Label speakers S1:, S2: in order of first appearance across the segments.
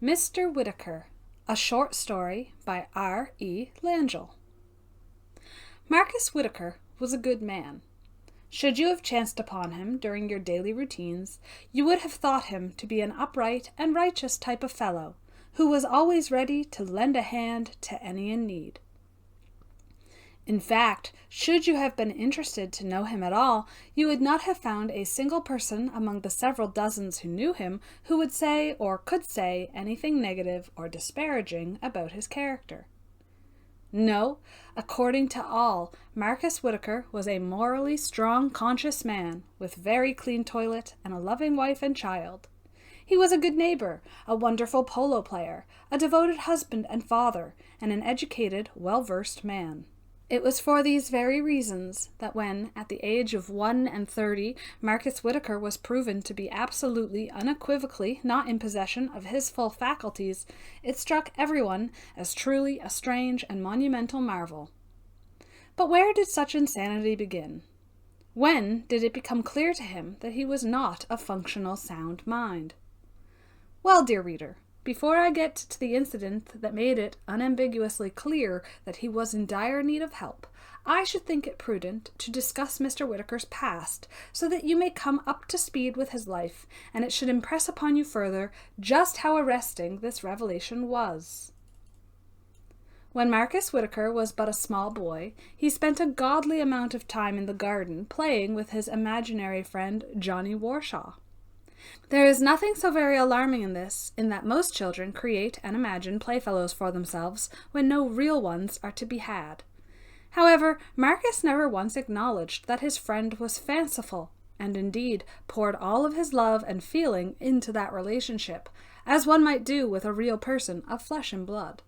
S1: Mr Whittaker, a short story by R. E. Langell. Marcus Whittaker was a good man. Should you have chanced upon him during your daily routines, you would have thought him to be an upright and righteous type of fellow, who was always ready to lend a hand to any in need. In fact, should you have been interested to know him at all, you would not have found a single person among the several dozens who knew him who would say or could say anything negative or disparaging about his character. No, according to all, Marcus Whittaker was a morally strong, conscious man, with very clean toilet and a loving wife and child. He was a good neighbor, a wonderful polo player, a devoted husband and father, and an educated, well-versed man. It was for these very reasons that when, at the age of 31, Marcus Whittaker was proven to be absolutely, unequivocally not in possession of his full faculties, it struck everyone as truly a strange and monumental marvel. But where did such insanity begin? When did it become clear to him that he was not of functional sound mind? Well, dear reader, before I get to the incident that made it unambiguously clear that he was in dire need of help, I should think it prudent to discuss Mr. Whittaker's past, so that you may come up to speed with his life, and it should impress upon you further just how arresting this revelation was. When Marcus Whittaker was but a small boy, he spent a godly amount of time in the garden playing with his imaginary friend Johnny Warshaw. There is nothing so very alarming in this, in that most children create and imagine playfellows for themselves when no real ones are to be had. However, Marcus never once acknowledged that his friend was fanciful, and indeed poured all of his love and feeling into that relationship, as one might do with a real person of flesh and blood.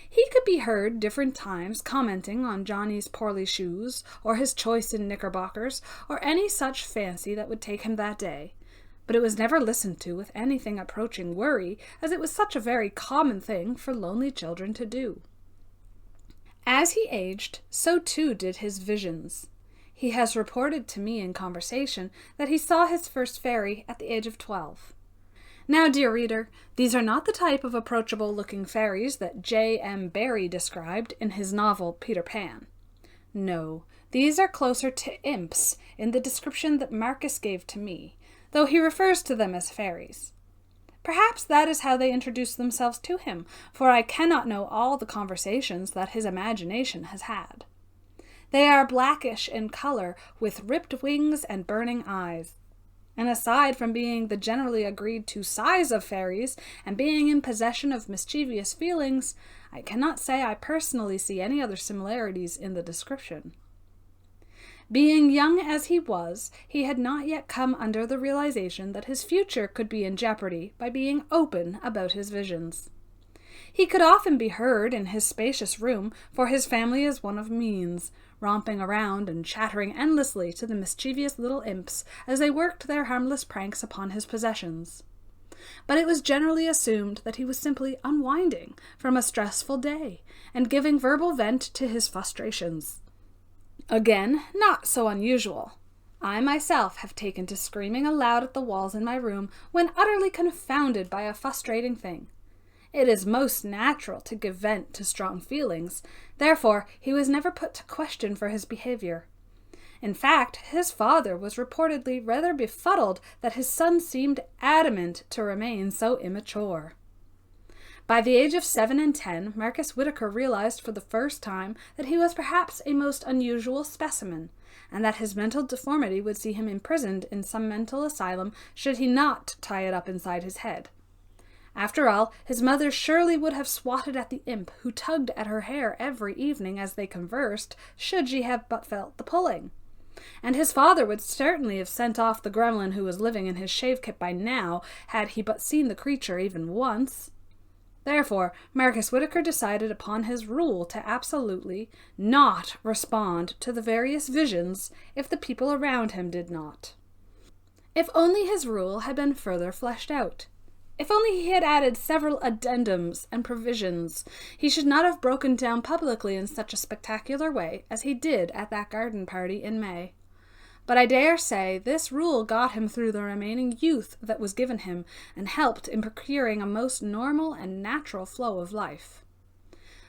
S1: He could be heard different times commenting on Johnny's poorly shoes, or his choice in knickerbockers, or any such fancy that would take him that day. But it was never listened to with anything approaching worry, as it was such a very common thing for lonely children to do. As he aged, so too did his visions. He has reported to me in conversation that he saw his first fairy at the age of 12. Now, dear reader, these are not the type of approachable-looking fairies that J. M. Barrie described in his novel Peter Pan. No, these are closer to imps in the description that Marcus gave to me, though he refers to them as fairies. Perhaps that is how they introduce themselves to him, for I cannot know all the conversations that his imagination has had. They are blackish in color, with ripped wings and burning eyes. And aside from being the generally agreed to size of fairies, and being in possession of mischievous feelings, I cannot say I personally see any other similarities in the description. Being young as he was, he had not yet come under the realization that his future could be in jeopardy by being open about his visions. He could often be heard in his spacious room, for his family is one of means, romping around and chattering endlessly to the mischievous little imps as they worked their harmless pranks upon his possessions. But it was generally assumed that he was simply unwinding from a stressful day and giving verbal vent to his frustrations. Again, not so unusual. I myself have taken to screaming aloud at the walls in my room when utterly confounded by a frustrating thing. It is most natural to give vent to strong feelings, therefore he was never put to question for his behavior. In fact, his father was reportedly rather befuddled that his son seemed adamant to remain so immature. By the age of 7 and 10, Marcus Whittaker realized for the first time that he was perhaps a most unusual specimen, and that his mental deformity would see him imprisoned in some mental asylum should he not tie it up inside his head. After all, his mother surely would have swatted at the imp who tugged at her hair every evening as they conversed, should she have but felt the pulling. And his father would certainly have sent off the gremlin who was living in his shave-kit by now, had he but seen the creature even once. Therefore, Marcus Whittaker decided upon his rule to absolutely not respond to the various visions if the people around him did not. If only his rule had been further fleshed out. If only he had added several addendums and provisions, he should not have broken down publicly in such a spectacular way as he did at that garden party in May. but I dare say this rule got him through the remaining youth that was given him and helped in procuring a most normal and natural flow of life.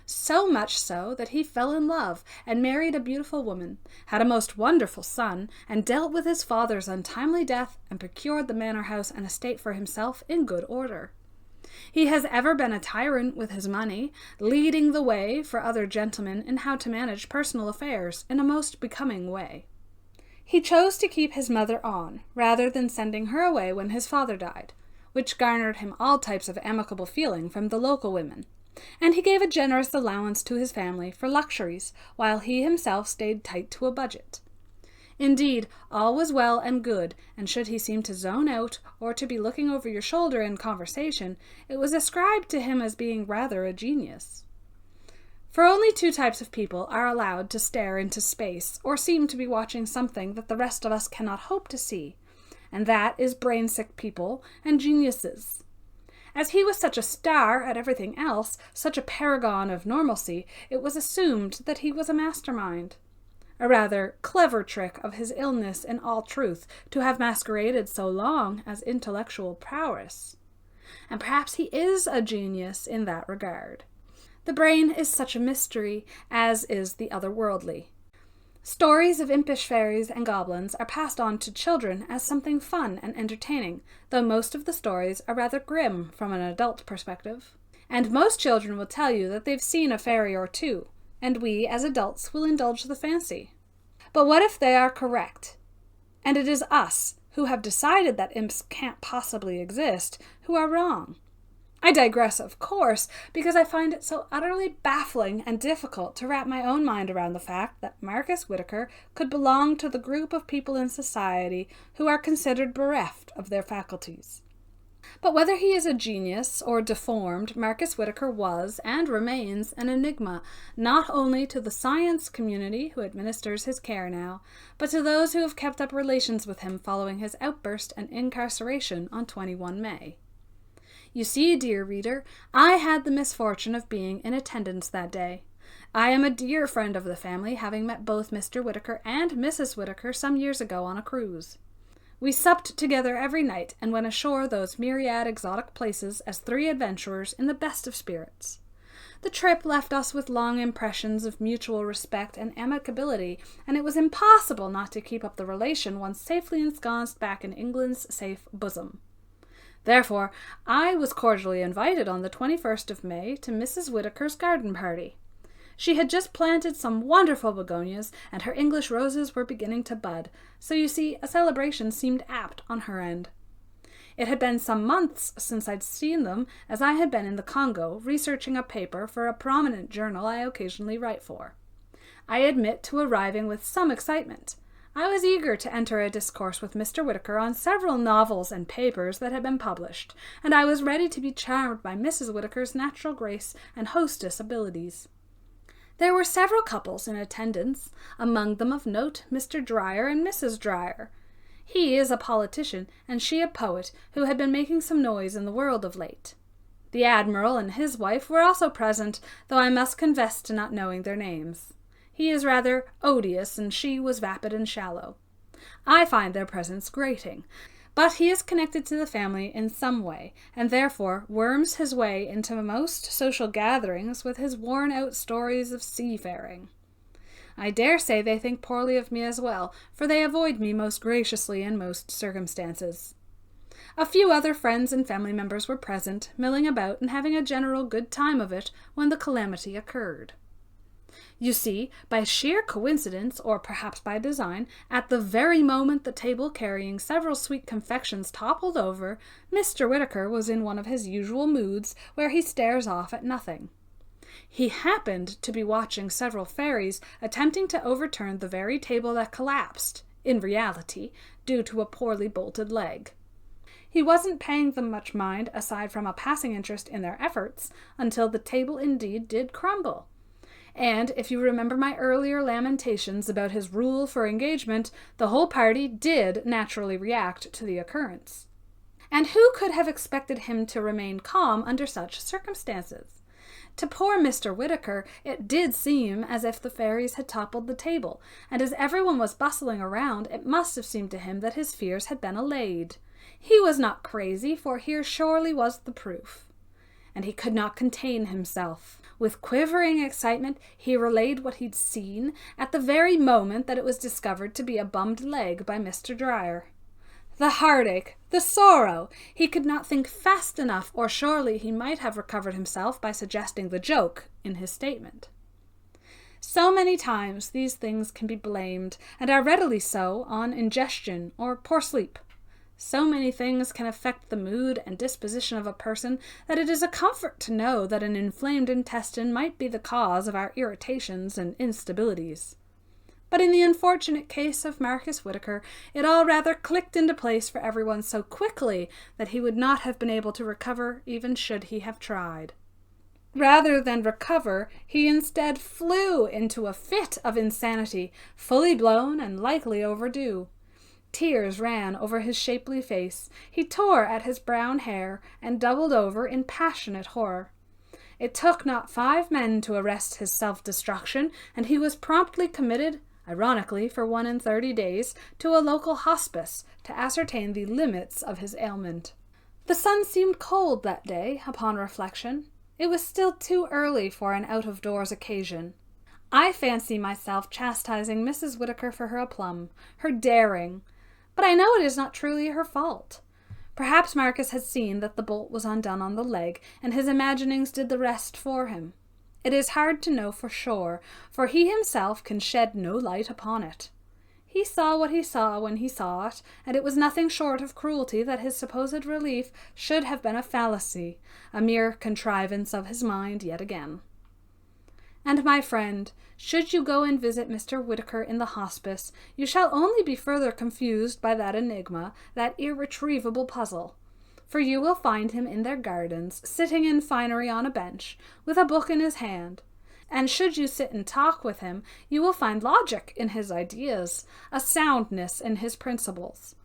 S1: So much so that he fell in love and married a beautiful woman, had a most wonderful son, and dealt with his father's untimely death and procured the manor house and estate for himself in good order. He has ever been a tyrant with his money, leading the way for other gentlemen in how to manage personal affairs in a most becoming way. He chose to keep his mother on, rather than sending her away when his father died, which garnered him all types of amicable feeling from the local women, and he gave a generous allowance to his family for luxuries, while he himself stayed tight to a budget. Indeed, all was well and good, and should he seem to zone out or to be looking over your shoulder in conversation, it was ascribed to him as being rather a genius. For only two types of people are allowed to stare into space or seem to be watching something that the rest of us cannot hope to see, and that is brain-sick people and geniuses. As he was such a star at everything else, such a paragon of normalcy, it was assumed that he was a mastermind. A rather clever trick of his illness in all truth to have masqueraded so long as intellectual prowess. And perhaps he is a genius in that regard. The brain is such a mystery, as is the otherworldly. Stories of impish fairies and goblins are passed on to children as something fun and entertaining, though most of the stories are rather grim from an adult perspective. And most children will tell you that they've seen a fairy or two, and we, as adults, will indulge the fancy. But what if they are correct? And it is us, who have decided that imps can't possibly exist, who are wrong. I digress, of course, because I find it so utterly baffling and difficult to wrap my own mind around the fact that Marcus Whittaker could belong to the group of people in society who are considered bereft of their faculties. But whether he is a genius or deformed, Marcus Whittaker was and remains an enigma, not only to the science community who administers his care now, but to those who have kept up relations with him following his outburst and incarceration on 21 May. You see, dear reader, I had the misfortune of being in attendance that day. I am a dear friend of the family, having met both Mr. Whittaker and Mrs. Whittaker some years ago on a cruise. We supped together every night and went ashore those myriad exotic places as three adventurers in the best of spirits. The trip left us with long impressions of mutual respect and amicability, and it was impossible not to keep up the relation once safely ensconced back in England's safe bosom. Therefore, I was cordially invited on the 21st of May to Mrs. Whittaker's garden party. She had just planted some wonderful begonias, and her English roses were beginning to bud, so you see, a celebration seemed apt on her end. It had been some months since I'd seen them, as I had been in the Congo, researching a paper for a prominent journal I occasionally write for. I admit to arriving with some excitement. I was eager to enter a discourse with Mr. Whittaker on several novels and papers that had been published, and I was ready to be charmed by Mrs. Whittaker's natural grace and hostess abilities. There were several couples in attendance, among them of note Mr. Dryer and Mrs. Dryer. He is a politician, and she a poet, who had been making some noise in the world of late. The Admiral and his wife were also present, though I must confess to not knowing their names. He is rather odious, and she was vapid and shallow. I find their presence grating. But he is connected to the family in some way, and therefore worms his way into most social gatherings with his worn-out stories of seafaring. I dare say they think poorly of me as well, for they avoid me most graciously in most circumstances. A few other friends and family members were present, milling about and having a general good time of it when the calamity occurred. You see, by sheer coincidence, or perhaps by design, at the very moment the table carrying several sweet confections toppled over, Mr. Whittaker was in one of his usual moods where he stares off at nothing. He happened to be watching several fairies attempting to overturn the very table that collapsed, in reality, due to a poorly bolted leg. He wasn't paying them much mind, aside from a passing interest in their efforts, until the table indeed did crumble. And, if you remember my earlier lamentations about his rule for engagement, the whole party did naturally react to the occurrence. And who could have expected him to remain calm under such circumstances? To poor Mr. Whittaker, it did seem as if the fairies had toppled the table, and as everyone was bustling around, it must have seemed to him that his fears had been allayed. He was not crazy, for here surely was the proof. And he could not contain himself. With quivering excitement, he relayed what he'd seen at the very moment that it was discovered to be a bummed leg by Mr. Dryer. The heartache, the sorrow! He could not think fast enough, or surely he might have recovered himself by suggesting the joke in his statement. So many times these things can be blamed, and are readily so, on indigestion or poor sleep. So many things can affect the mood and disposition of a person that it is a comfort to know that an inflamed intestine might be the cause of our irritations and instabilities. But in the unfortunate case of Marcus Whittaker, it all rather clicked into place for everyone so quickly that he would not have been able to recover even should he have tried. Rather than recover, he instead flew into a fit of insanity, fully blown and likely overdue. Tears ran over his shapely face. He tore at his brown hair and doubled over in passionate horror. It took not 5 men to arrest his self-destruction, and he was promptly committed, ironically for 31 days, to a local hospice to ascertain the limits of his ailment. The sun seemed cold that day, upon reflection. It was still too early for an out-of-doors occasion. I fancy myself chastising Mrs. Whittaker for her aplomb, her daring, but I know it is not truly her fault. Perhaps Marcus had seen that the bolt was undone on the leg, and his imaginings did the rest for him. It is hard to know for sure, for he himself can shed no light upon it. He saw what he saw when he saw it, and it was nothing short of cruelty that his supposed relief should have been a fallacy, a mere contrivance of his mind yet again. And my friend, should you go and visit Mr. Whittaker in the hospice, you shall only be further confused by that enigma, that irretrievable puzzle. For you will find him in their gardens, sitting in finery on a bench, with a book in his hand. And should you sit and talk with him, you will find logic in his ideas, a soundness in his principles.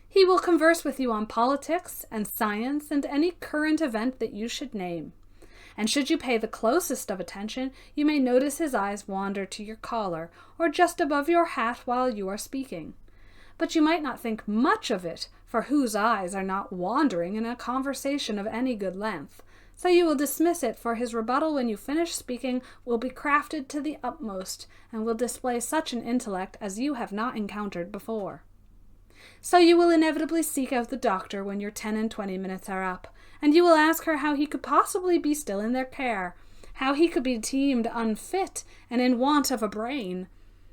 S1: He will converse with you on politics and science and any current event that you should name. And should you pay the closest of attention, you may notice his eyes wander to your collar, or just above your hat while you are speaking. But you might not think much of it, for whose eyes are not wandering in a conversation of any good length? So you will dismiss it, for his rebuttal when you finish speaking will be crafted to the utmost, and will display such an intellect as you have not encountered before. So you will inevitably seek out the doctor when your 10 and 20 minutes are up, and you will ask her how he could possibly be still in their care, how he could be deemed unfit and in want of a brain.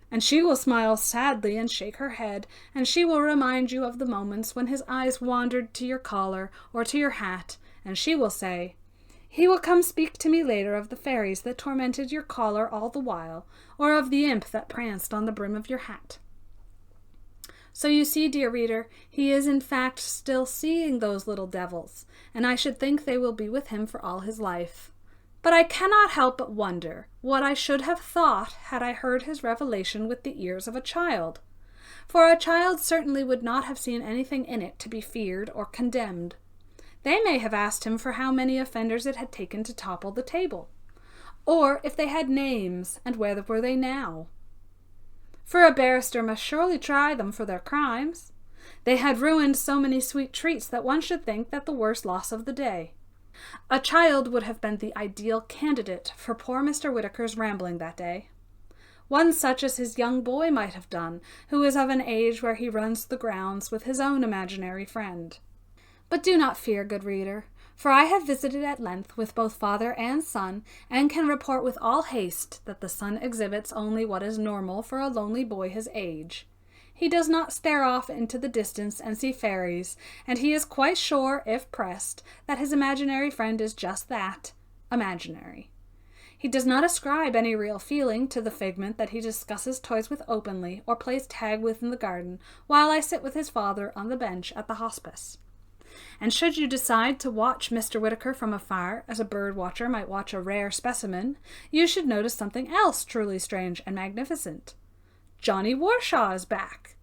S1: And she will smile sadly and shake her head, and she will remind you of the moments when his eyes wandered to your collar or to your hat, and she will say, "He will come speak to me later of the fairies that tormented your collar all the while, or of the imp that pranced on the brim of your hat." So you see, dear reader, he is in fact still seeing those little devils, and I should think they will be with him for all his life. But I cannot help but wonder what I should have thought had I heard his revelation with the ears of a child. For a child certainly would not have seen anything in it to be feared or condemned. They may have asked him for how many offenders it had taken to topple the table, or if they had names, and where were they now. For a barrister must surely try them for their crimes. They had ruined so many sweet treats that one should think that the worst loss of the day. A child would have been the ideal candidate for poor Mr. Whittaker's rambling that day. One such as his young boy might have done, who is of an age where he runs the grounds with his own imaginary friend. But do not fear, good reader, for I have visited at length with both father and son, and can report with all haste that the son exhibits only what is normal for a lonely boy his age. He does not stare off into the distance and see fairies, and he is quite sure, if pressed, that his imaginary friend is just that, imaginary. He does not ascribe any real feeling to the figment that he discusses toys with openly, or plays tag with in the garden, while I sit with his father on the bench at the hospice. And should you decide to watch Mr. Whittaker from afar, as a bird watcher might watch a rare specimen, you should notice something else truly strange and magnificent. Johnny Warshaw is back.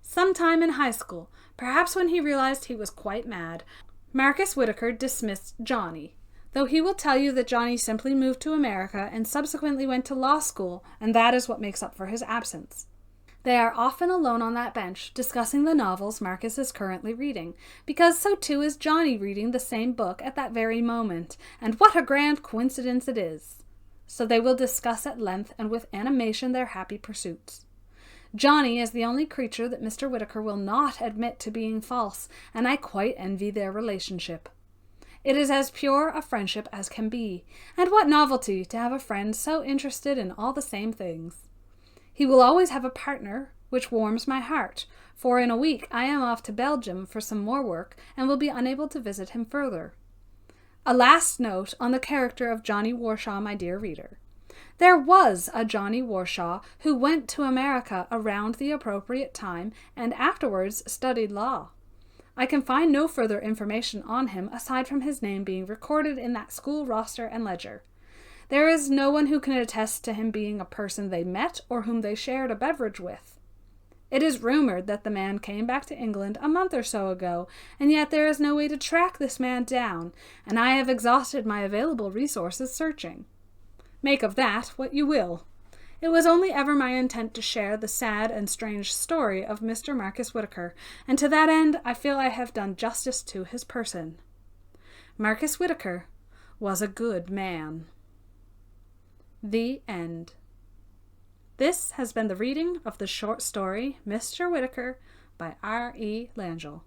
S1: Sometime in high school, perhaps when he realized he was quite mad, Marcus Whittaker dismissed Johnny, though he will tell you that Johnny simply moved to America and subsequently went to law school, and that is what makes up for his absence. They are often alone on that bench, discussing the novels Marcus is currently reading, because so too is Johnny reading the same book at that very moment, and what a grand coincidence it is! So they will discuss at length and with animation their happy pursuits. Johnny is the only creature that Mr. Whittaker will not admit to being false, and I quite envy their relationship. It is as pure a friendship as can be, and what novelty to have a friend so interested in all the same things. He will always have a partner, which warms my heart, for in a week I am off to Belgium for some more work and will be unable to visit him further. A last note on the character of Johnny Warshaw, my dear reader. There was a Johnny Warshaw who went to America around the appropriate time and afterwards studied law. I can find no further information on him aside from his name being recorded in that school roster and ledger. There is no one who can attest to him being a person they met or whom they shared a beverage with. It is rumored that the man came back to England a month or so ago, and yet there is no way to track this man down, and I have exhausted my available resources searching. Make of that what you will. It was only ever my intent to share the sad and strange story of Mr. Marcus Whittaker, and to that end I feel I have done justice to his person. Marcus Whittaker was a good man. The end. This has been the reading of the short story Mr. Whittaker by R. E. Langell.